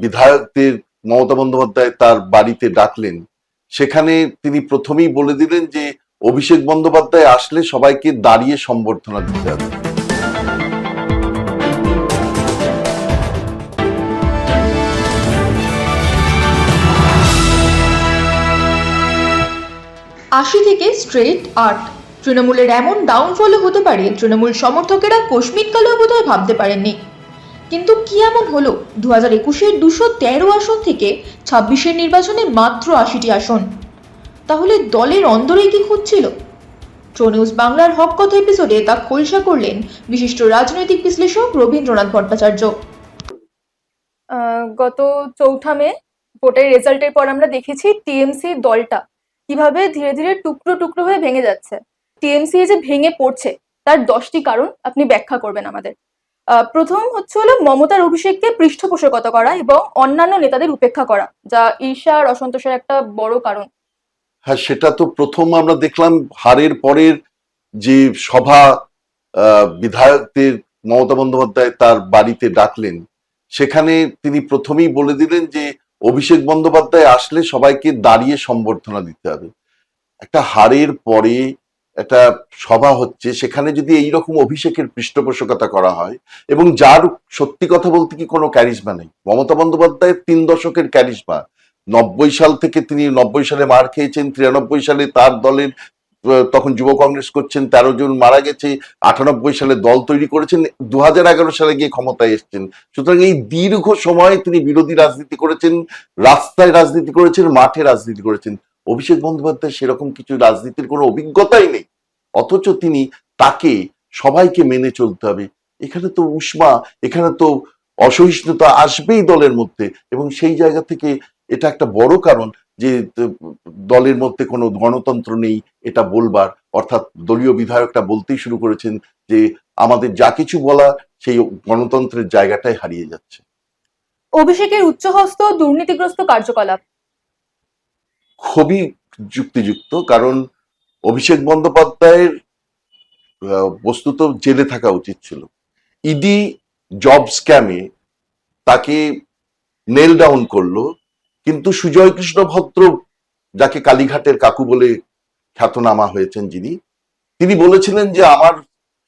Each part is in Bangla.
বিধায়কদের মমতা বন্দ্যোপাধ্যায় তার বাড়িতে ডাকলেন, সেখানে তিনি প্রথমেই বলে দিলেন যে অভিষেক বন্দ্যোপাধ্যায় আসলে সবাইকে দাঁড়িয়ে সম্বর্ধনা দিতে হবে। আশি থেকে স্ট্রেট আর্ট, তৃণমূলের এমন ডাউনফলও হতে পারে তৃণমূল সমর্থকেরা কোশমিনকালেও বোধহয় ভাবতে পারেননি। কিন্তু কি এমন হলো 2021-এর 213 আসন থেকে 26-এর নির্বাচনে মাত্র 80টি আসন? তাহলে দলের অন্দরেই কি খুঁজছিল? ট্রু নিউজ বাংলার হক কথা এপিসোডে তা খোলসা করলেন বিশিষ্ট রাজনৈতিক বিশ্লেষক রবীন্দ্রনাথ ভট্টাচার্য। গত 4 মে ভোটের রেজাল্টের পর আমরা দেখেছি টিএমসি দলটা কিভাবে ধীরে ধীরে টুকরো টুকরো হয়ে ভেঙে যাচ্ছে। টিএমসি যে ভেঙে পড়ছে তার 10টি কারণ আপনি ব্যাখ্যা করবেন আমাদের। প্রথম হলো মমতার অভিষেককে পৃষ্ঠপোষকতা করা এবং অন্যান্য নেতাদের উপেক্ষা করা, যা ঈর্ষা আর অসন্তোষের একটা বড় কারণ। হ্যাঁ, সেটা তো প্রথম আমরা দেখলাম হারের পরের যে সভা, বিধায়কদের মমতা বন্দ্যোপাধ্যায় তার বাড়িতে ডাকলেন, সেখানে তিনি প্রথমেই বলে দিলেন যে অভিষেক বন্দ্যোপাধ্যায় আসলে সবাইকে দাঁড়িয়ে সম্বর্ধনা দিতে হবে। একটা হারের পরে একটা সভা হচ্ছে, সেখানে যদি এইরকম অভিষেকের পৃষ্ঠপোষকতা করা হয়, এবং যার সত্যি কথা বলতে কি কোনো ক্যারিজমা নেই। মমতা বন্দ্যোপাধ্যায়ের 3 দশকের ক্যারিজমা, 90 সাল থেকে তিনি 90 সালে মার খেয়েছেন, 93 সালে তার দলের তখন যুব কংগ্রেস করছেন, 13 জন মারা গেছে, 98 সালে দল তৈরি করেছেন, 2011 সালে গিয়ে ক্ষমতায় এসছেন। সুতরাং এই দীর্ঘ সময় তিনি বিরোধী রাজনীতি করেছেন, রাস্তায় রাজনীতি করেছেন, মাঠে রাজনীতি করেছেন। অভিষেক বন্দ্যোপাধ্যায় সেরকম কিছু রাজনীতির কোনো অভিজ্ঞতাই নেই, অথচ তিনি তাকে সবাইকে মেনে চলতে হবে। এখানে তো উষ্মা, এখানে তো অসহিষ্ণুতা আসবেই দলের মধ্যে, এবং সেই জায়গা থেকে এটা একটা বড় কারণ যে দলের মধ্যে কোনো গণতন্ত্র নেই এটা বলবার। অর্থাৎ দলীয় বিধায়করা বলতেই শুরু করেছেন যে আমাদের যা কিছু বলা সেই গণতন্ত্রের জায়গাটাই হারিয়ে যাচ্ছে। অভিষেকের উচ্চহস্ত দুর্নীতিগ্রস্ত কার্যকলাপ খুবই যুক্তিযুক্ত, কারণ অভিষেক বন্দ্যোপাধ্যায়ের বস্তুত জেলে থাকা উচিত ছিল। ইডি জব স্ক্যামে তাকে নেল ডাউন করলো, কিন্তু সুজয় কৃষ্ণ ভদ্র, যাকে কালীঘাটের কাকু বলে খ্যাতনামা হয়েছেন যিনি, তিনি বলেছিলেন যে আমার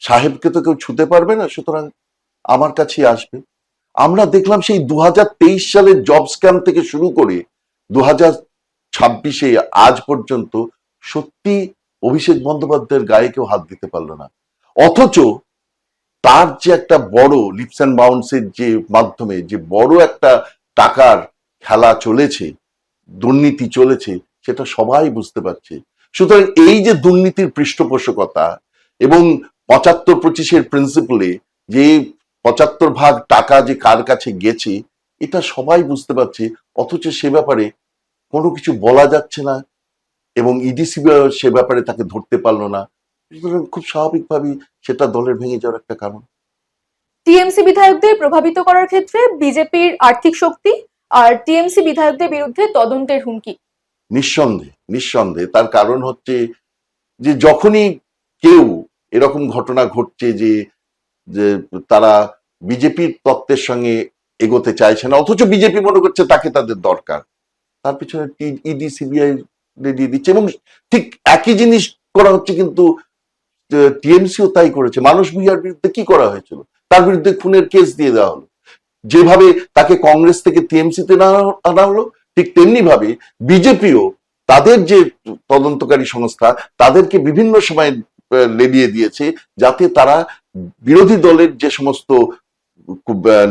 সাহেবকে তো কেউ ছুতে পারবে না, সুতরাং আমার কাছেই আসবে। আমরা দেখলাম সেই 2023 সালের জব স্ক্যাম থেকে শুরু করে 2026-এ আজ পর্যন্ত সত্যি অভিষেক বন্দ্যোপাধ্যায়ের গায়ে কেউ হাত দিতে পারলো না। অথচ তার যে একটা বড় লিপস অ্যান্ড বাউন্সের যে মাধ্যমে যে বড় একটা টাকার খেলা চলেছে, দুর্নীতি চলেছে, সেটা সবাই বুঝতে পারছে। সুতরাং এই যে দুর্নীতির পৃষ্ঠপোষকতা এবং 75-25-এর প্রিন্সিপালে যে 75 ভাগ টাকা যে কার কাছে গেছে, এটা সবাই বুঝতে পারছে, অথচ সে ব্যাপারে কোনো কিছু বলা যাচ্ছে না, এবং ইডিসি সে ব্যাপারে তাকে ধরতে পারলো না। সুতরাং খুব স্বাভাবিকভাবেই সেটা দলের ভেঙে যাওয়ার একটা কারণ। টিএমসি বিধায়কদের প্রভাবিত করার ক্ষেত্রে বিজেপির আর্থিক শক্তি আর টিএমসি বিধায়কদের বিরুদ্ধে তদন্তের হুমকি। নিঃসন্দেহে তার কারণ হচ্ছে যে যখনই কেউ এরকম ঘটনা ঘটছে যে যে তারা বিজেপির তত্ত্বের সঙ্গে এগোতে চাইছে না, অথচ বিজেপি মনে করছে তাকে তাদের দরকার, তার পিছনে ইডি সিবিআই দিয়ে দিচ্ছে, এবং ঠিক একই জিনিস করা হচ্ছে। কিন্তু টিএমসিও তাই করেছে। মানস ভূঁইয়ার বিরুদ্ধে কি করা হয়েছিল? তার বিরুদ্ধে খুনের কেস দিয়ে দেওয়া হলো। যেভাবে তাকে কংগ্রেস থেকে টিএমসিতে আনা হলো, ঠিক তেমনি ভাবে বিজেপিও তাদের যে তদন্তকারী সংস্থা তাদেরকে বিভিন্ন সময় লেলিয়ে দিয়েছে, যাতে তারা বিরোধী দলের যে সমস্ত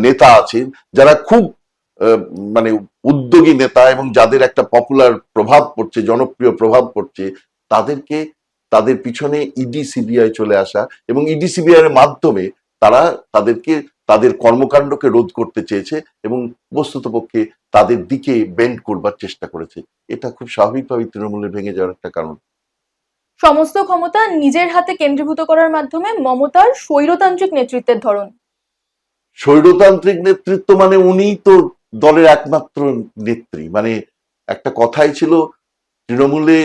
নেতা আছেন, যারা খুব মানে উদ্যোগী নেতা এবং যাদের একটা পপুলার প্রভাব পড়ছে, জনপ্রিয় প্রভাব পড়ছে, তাদেরকে তাদের পিছনে ইডি সিবিআই চলে আসা, এবং ইডি সিবিআই এর মাধ্যমে তারা তাদেরকে তাদের কর্মকাণ্ডকে রোধ করতে চেয়েছে এবং বস্তুতপক্ষে তাদের দিকে বেন্ড করবার চেষ্টা করেছে। এটা খুব স্বাভাবিকভাবে তৃণমূলের ভেঙে যাওয়ার একটা কারণ। সমস্ত ক্ষমতা নিজের হাতে কেন্দ্রীভূত করার মাধ্যমে মমতার স্বৈরতান্ত্রিক নেতৃত্বের ধরন। স্বৈরতান্ত্রিক নেতৃত্ব মানে উনিই তো দলের একমাত্র নেত্রী। মানে একটা কথাই ছিল তৃণমূলে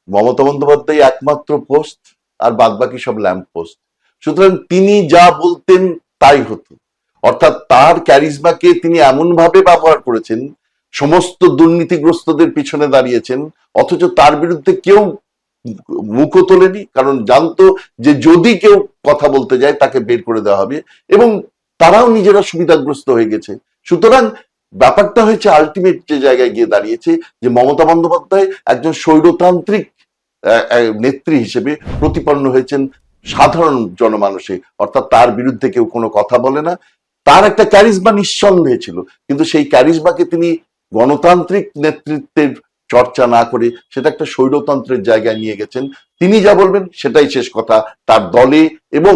মমতা বন্দ্যোপাধ্যায় একমাত্র পোস্ট, আর বাদ বাকি সব ল্যাম্প পোস্ট। সুতরাং তিনি যা বলতেন তাই হতো। অর্থাৎ তার ক্যারিজমাকে তিনি এমন ভাবে ব্যবহার করেছেন, সমস্ত দুর্নীতিগ্রস্তদের পিছনে দাঁড়িয়েছেন, অথচ তার বিরুদ্ধে কেউ মুখও তোলেনি, কারণ জানতো যে যদি কেউ কথা বলতে যায় তাকে বের করে দেওয়া হবে, এবং তারাও নিজেরা সুবিধাগ্রস্ত হয়ে গেছে। সুতরাং ব্যাপারটা হয়েছে আলটিমেট যে জায়গায় গিয়ে দাঁড়িয়েছে যে মমতা বন্দ্যোপাধ্যায় একজন স্বৈরতান্ত্রিক নেত্রী হিসেবে প্রতিপন্ন হয়েছেন সাধারণ জনমানুষে, অর্থাৎ তার বিরুদ্ধে কেউ কোনো কথা বলে না। তার একটা ক্যারিজমা নিঃসন্দেহে ছিল, কিন্তু সেই ক্যারিজমাকে তিনি গণতান্ত্রিক নেতৃত্বের চর্চা না করে সেটা একটা স্বৈরতন্ত্রের জায়গায় নিয়ে গেছেন। তিনি যা বলবেন সেটাই শেষ কথা তার দলে এবং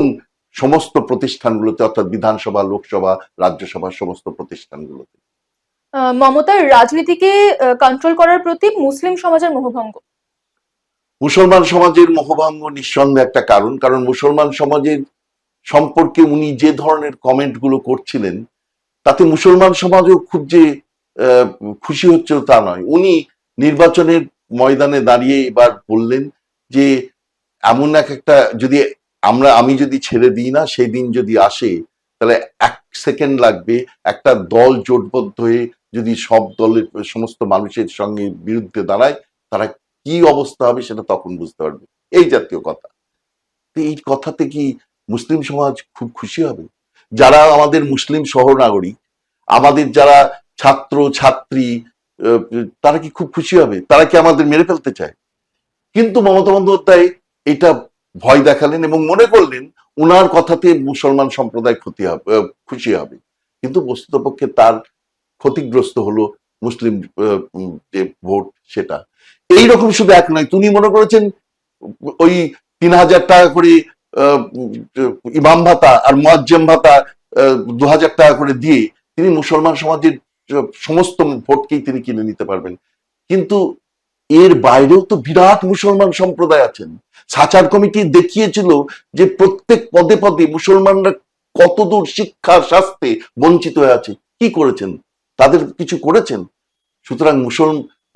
সমস্ত প্রতিষ্ঠানগুলোতে, অর্থাৎ বিধানসভা, লোকসভা, রাজ্যসভা সমস্ত প্রতিষ্ঠানগুলোতে। মমতার রাজনীতিকে কন্ট্রোল করার প্রতি মুসলিম সমাজের মোহভঙ্গ। মুসলমান সমাজের মোহভঙ্গ নিঃসন্দেহে একটা কারণ, কারণ মুসলমান সমাজের সম্পর্কে উনি যে ধরনের কমেন্ট গুলো করছিলেন তাতে মুসলমান সমাজও খুব যে খুশি হচ্ছে তা নয়। উনি নির্বাচনের ময়দানে দাঁড়িয়ে এবার বললেন যে এমন একটা যদি আমি যদি ছেড়ে দিই না, সেই দিন যদি আসে তাহলে 1 সেকেন্ড লাগবে একটা দল জোটবদ্ধ হয়ে যদি সব দলের সমস্ত মানুষের সঙ্গে বিরুদ্ধে দাঁড়ায়, তারা কি অবস্থা হবে সেটা তখন বুঝতে পারবে। এই জাতীয় কথা। এই কথাতে কি মুসলিম সমাজ খুব খুশি হবে? যারা আমাদের মুসলিম সহনাগরিক, আমাদের যারা ছাত্র ছাত্রী, তারা কি খুব খুশি হবে? তারা কি আমাদের মেরে ফেলতে চায়? কিন্তু মমতা বন্দ্যোপাধ্যায় এটা ভয় দেখালেন এবং মনে করলেন উনার কথাতে মুসলমান সম্প্রদায় খুশি হবে, কিন্তু বস্তুতপক্ষে তার ক্ষতিগ্রস্ত হলো মুসলিম যে ভোট সেটা। এইরকম শুধু এক নয়, তিনি মনে করেছেন ওই 3,000 টাকা করে ইমাম ভাতা আর মুয়াজ্জেম ভাতা 2,000 টাকা করে দিয়ে তিনি মুসলমান সমাজের সমস্ত ভোটকেই তিনি কিনে নিতে পারবেন। কিন্তু এর বাইরেও তো বিরাট মুসলমান সম্প্রদায় আছেন। সাচার কমিটি দেখিয়েছিল যে প্রত্যেক পদে পদে মুসলমানরা কতদূর শিক্ষা স্বাস্থ্যে বঞ্চিত হয়ে আছে। কি করেছেন? তাদের কিছু করেছেন? সুতরাং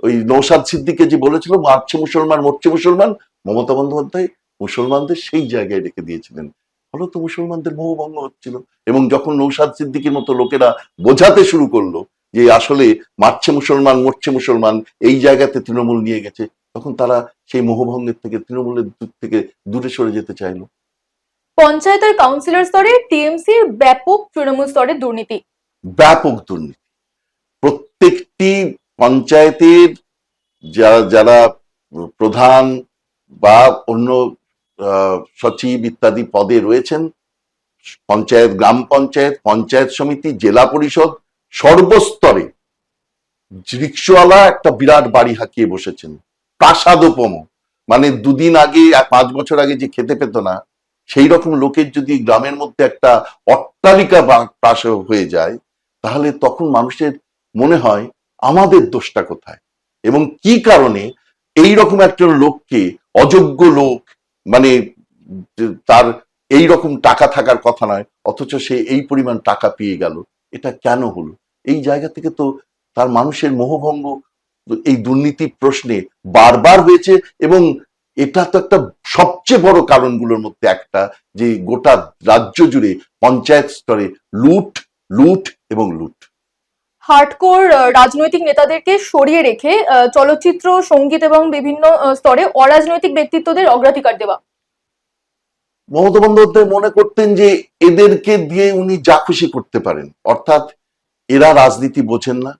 ওই নওশাদ সিদ্দিকে যে বলেছিল মারছে মুসলমান মরছে মুসলমান, মমতা বন্দ্যোপাধ্যায় মুসলমানদের সেই জায়গায় রেখে দিয়েছিলেন, ফলত মুসলমানদের মোহভঙ্গ হচ্ছিল। এবং যখন নওশাদ সিদ্দিকের মতো লোকেরা বোঝাতে শুরু করলো যে আসলে মারছে মুসলমান মরছে মুসলমান এই জায়গাতে তৃণমূল নিয়ে গেছে, তখন তারা সেই মোহভঙ্গের থেকে তৃণমূলের থেকে দূরে সরে যেতে চাইলো। পঞ্চায়েত আর কাউন্সিলর স্তরে টিএমসির ব্যাপক তৃণমূল স্তরে দুর্নীতি। ব্যাপক দুর্নীতি। প্রত্যেকটি পঞ্চায়েতের যারা প্রধান বা অন্য সচিব ইত্যাদি পদে রয়েছেন, পঞ্চায়েত, গ্রাম পঞ্চায়েত, পঞ্চায়েত সমিতি, জেলা পরিষদ, সর্বস্তরে রিক্সাওয়ালা একটা বিরাট বাড়ি হাঁকিয়ে বসেছেন, প্রাসাদোপম। মানে 2 দিন আগে 5 বছর আগে যে খেতে পেত না, সেই রকম লোকের যদি গ্রামের মধ্যে একটা অট্টালিকা প্রাসাদ হয়ে যায়, তাহলে তখন মানুষের মনে হয় আমাদের দোষটা কোথায় এবং কি কারণে এই রকম একজন লোককে, অযোগ্য লোক, মানে তার এই রকম টাকা থাকার কথা নয়, অথচ সে এই পরিমাণ টাকা পেয়ে গেল, এটা কেন হলো? এই জায়গা থেকে তো তার মানুষের মোহভঙ্গ এই দুর্নীতি প্রশ্নে বারবার হয়েছে। এবং এটা তো একটা সবচেয়ে বড় কারণগুলোর মধ্যে একটা, যে গোটা রাজ্য জুড়ে পঞ্চায়েত স্তরে লুট লুট এবং লুট। হার্ডকোর রাজনৈতিক নেতাদেরকে সরিয়ে রেখে চলচ্চিত্র, সঙ্গীত এবং বিভিন্ন স্তরে অরাজনৈতিক ব্যক্তিত্বদের অগ্রাধিকার দেওয়া। মমতা বন্দ্যোপাধ্যায় মনে করতেন যে এদেরকে দিয়ে উনি যা খুশি করতে পারেন, অর্থাৎ এরা রাজনীতি বোঝেন না,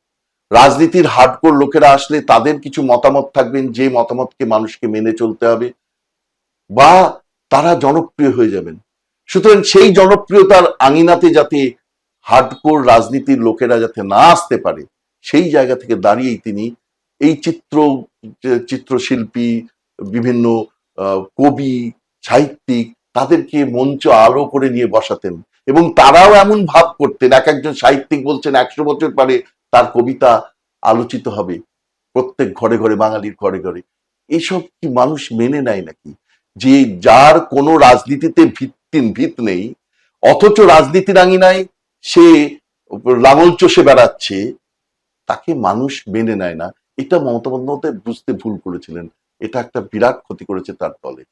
রাজনীতির হার্ডকোর লোকেরা আসলে তাদের কিছু মতামত থাকবেন যে মতামতকে মানুষকে মেনে চলতে হবে, বা তারা জনপ্রিয় হয়ে যাবেন। সুতরাং সেই জনপ্রিয়তার আঙিনাতে যাতে হার্ডকোর রাজনীতির লোকেরা যাতে না আসতে পারে, সেই জায়গা থেকে দাঁড়িয়েই তিনি এই চিত্রশিল্পী, বিভিন্ন কবি, সাহিত্যিক, তাদেরকে মঞ্চ আলো করে নিয়ে বসাতেন এবং তারাও এমন ভাব করতেন। একজন সাহিত্যিক বলছেন 100 বছর পরে তার কবিতা আলোচিত হবে প্রত্যেক ঘরে ঘরে, বাঙালির ঘরে ঘরে। এসব কি মানুষ মেনে নেয় নাকি? যে যার কোনো রাজনীতিতে ভিত নেই, অথচ রাজনীতির আঙিনায় সে লাঙল চষে বেড়াচ্ছে, তাকে মানুষ মেনে নেয় না। এটা মমতা বন্দ্যোপাধ্যায় বুঝতে ভুল করেছিলেন। এটা একটা বিরাট ক্ষতি করেছে তার দলে।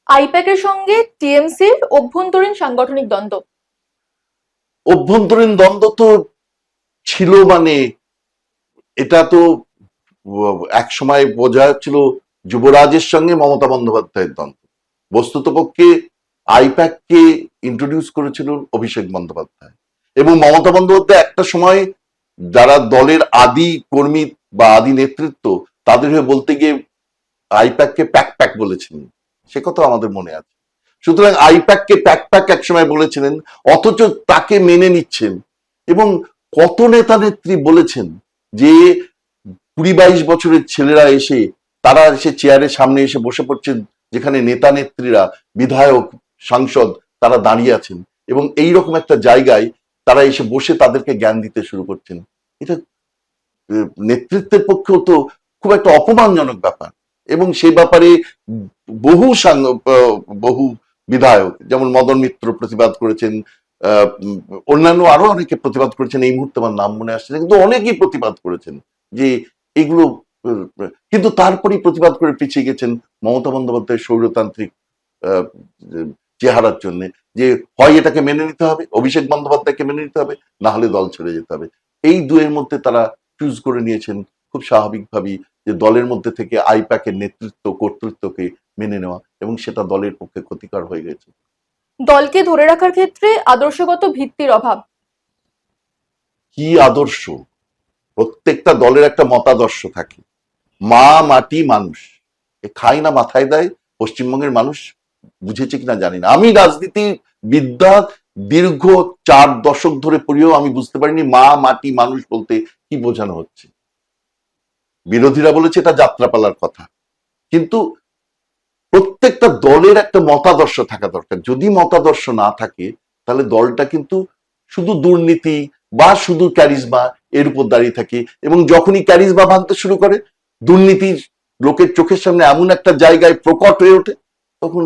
আইপ্যাকের সঙ্গে টিএমসির অভ্যন্তরীণ সাংগঠনিক দ্বন্দ্ব। অভ্যন্তরীণ দ্বন্দ্ব তো ছিল, মানে এটা তো এক সময় বোঝা যাচ্ছিল যুবরাজের সঙ্গে মমতা বন্দ্যোপাধ্যায়ের দ্বন্দ্ব। বস্তুতপক্ষে আইপ্যাককে ইন্ট্রোডিউস করেছিলেন অভিষেক বন্দ্যোপাধ্যায়, এবং মমতা বন্দ্যোপাধ্যায় একটা সময় যারা দলের আদি কর্মী বা আদি নেতৃত্ব তাদের হয়ে বলতে গিয়ে আইপ্যাককে প্যাক প্যাক বলেছিলেন, সে কথা আমাদের মনে আছে। সুতরাং আইপ্যাককে প্যাক প্যাক একসময় বলেছিলেন, অথচ তাকে মেনে নিচ্ছেন। এবং কত নেতা নেত্রী বলেছেন যে 20-22 বছরের ছেলেরা এসে তারা এসে চেয়ারের সামনে এসে বসে পড়ছেন, যেখানে নেতা নেত্রীরা, বিধায়ক, সাংসদ তারা দাঁড়িয়ে আছেন, এবং এইরকম একটা জায়গায় তারা এসে বসে তাদেরকে জ্ঞান দিতে শুরু করছেন। এটা নেতৃত্বের পক্ষেও তো খুব একটা অপমানজনক ব্যাপার। এবং সেই ব্যাপারে বহু বহু বিধায়ক, যেমন মদন মিত্র প্রতিবাদ করেছেন, অন্যান্য আরো অনেকে প্রতিবাদ করেছেন, এই মুহূর্তে আমার নাম মনে আসছে না, কিন্তু অনেকেই প্রতিবাদ করেছেন যে এগুলো, কিন্তু তারপরেই প্রতিবাদ করে পিছিয়ে গেছেন মমতা বন্দ্যোপাধ্যায়ের স্বৈরতান্ত্রিক চেহারার জন্য, যে হয় এটাকে মেনে নিতে হবে, অভিষেক বন্দ্যোপাধ্যায়কে মেনে নিতে হবে, না হলে দল ছেড়ে যেতে হবে। এই দুয়ের মধ্যে তারা চুজ করে নিয়েছেন খুব স্বাভাবিকভাবেই যে দলের মধ্যে থেকে আইপ্যাকের নেতৃত্ব কর্তৃত্বকে মেনে নেওয়া, এবং সেটা দলের পক্ষে ক্ষতিকর হয়ে গেছে। দলকে ধরে রাখার ক্ষেত্রে আদর্শগত ভিত্তির অভাব। কি আদর্শ? প্রত্যেকটা দলের একটা মতাদর্শ থাকে। মা, মাটি, মানুষ, এ খাই না মাথায় দেয়। পশ্চিমবঙ্গের মানুষ বুঝেছে কিনা জানি না। আমি রাজনীতি বিদ্যা দীর্ঘ 4 দশক ধরে পড়িয়েও আমি বুঝতে পারিনি মা, মাটি, মানুষ বলতে কি বোঝানো হচ্ছে। বিরোধীরা বলেছে এটা যাত্রাপালার কথা, কিন্তু প্রত্যেকটা দলের একটা মতাদর্শ থাকা দরকার। যদি মতাদর্শ না থাকে তাহলে দলটা কিন্তু শুধু দুর্নীতি বা শুধু ক্যারিজমা এর উপর দাঁড়িয়ে থাকে, এবং যখনই ক্যারিজমা ভাঙতে শুরু করে, দুর্নীতির লোকের চোখের সামনে এমন একটা জায়গায় প্রকট হয়ে ওঠে, তখন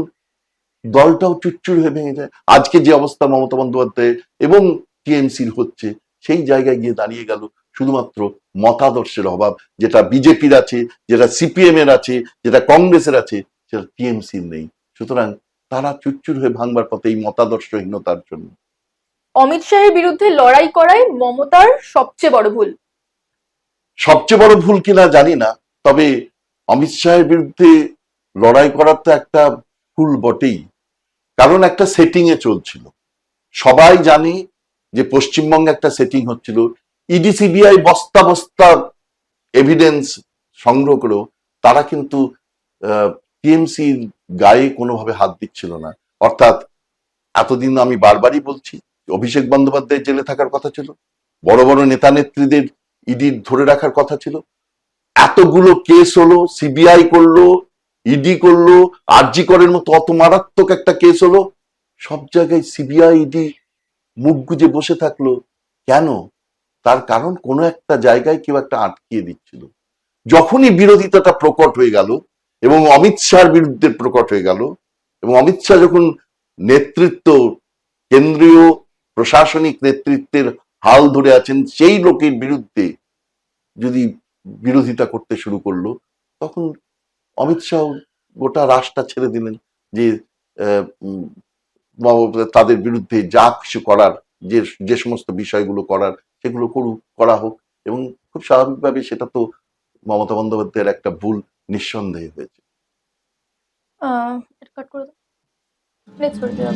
দলটাও চুরচুর হয়ে ভেঙে যায়। আজকে যে অবস্থা মমতা বন্দ্যোপাধ্যায় এবং টিএমসির হচ্ছে, সেই জায়গায় গিয়ে দাঁড়িয়ে গেল শুধুমাত্র মতাদর্শের অভাব, যেটা বিজেপির আছে, যেটা সিপিএম এর আছে, যেটা কংগ্রেসের আছে, সেটা টিএমসির নেই। সুতরাং তারা চুরচুর হয়ে ভাঙবার পথে এই মতাদর্শহীনতার জন্য। অমিত শাহের বিরুদ্ধে লড়াই করাই মমতার সবচেয়ে বড় ভুল। সবচেয়ে বড় ভুল কিনা জানি না, তবে অমিত শাহের বিরুদ্ধে লড়াই করার তো একটা ভুল বটেই, কারণ একটা সেটিং এ চলছিল। সবাই জানে যে পশ্চিমবঙ্গে একটা সেটিং হচ্ছিল, ইডি সিবিআই বস্তা বস্তা এভিডেন্স সংগ্রহ করেও তারা কিন্তু টিএমসির গায়ে কোনোভাবে হাত দিচ্ছিল না। অর্থাৎ এতদিন আমি বারবারই বলছি, অভিষেক বন্দ্যোপাধ্যায় জেলে থাকার কথা ছিল, বড় বড় নেতা নেত্রীদের ইডি ধরে রাখার কথা ছিল, এতগুলো কেস হলো, সিবিআই করলো, ইডি করলো, আরজি করের মতো অত মারাত্মক একটা কেস হলো, সব জায়গায় সিবিআই ইডি মুখ গুজে বসে থাকলো কেন? তার কারণ কোনো একটা জায়গায় কেউ একটা আটকিয়ে দিচ্ছিল। যখনই বিরোধিতাটা প্রকট হয়ে গেল এবং অমিত শাহর বিরুদ্ধে প্রকট হয়ে গেল, এবং অমিত শাহ যখন নেতৃত্ব, কেন্দ্রীয় প্রশাসনিক নেতৃত্বের হাল ধরে আছেন, সেই লোকের বিরুদ্ধে যদি বিরোধিতা করতে শুরু করলো, তখন অমিত শাহ গোটা রাশটা ছেড়ে দিলেন যে তাদের বিরুদ্ধে যা কিছু করার, যে সমস্ত বিষয়গুলো করার সেগুলো করা হোক। এবং খুব স্বাভাবিকভাবে সেটা তো মমতা বন্দ্যোপাধ্যায়ের একটা ভুল নিঃসন্দেহে হয়েছে। এটা কাট করে দাও। নেক্সট করে দিও।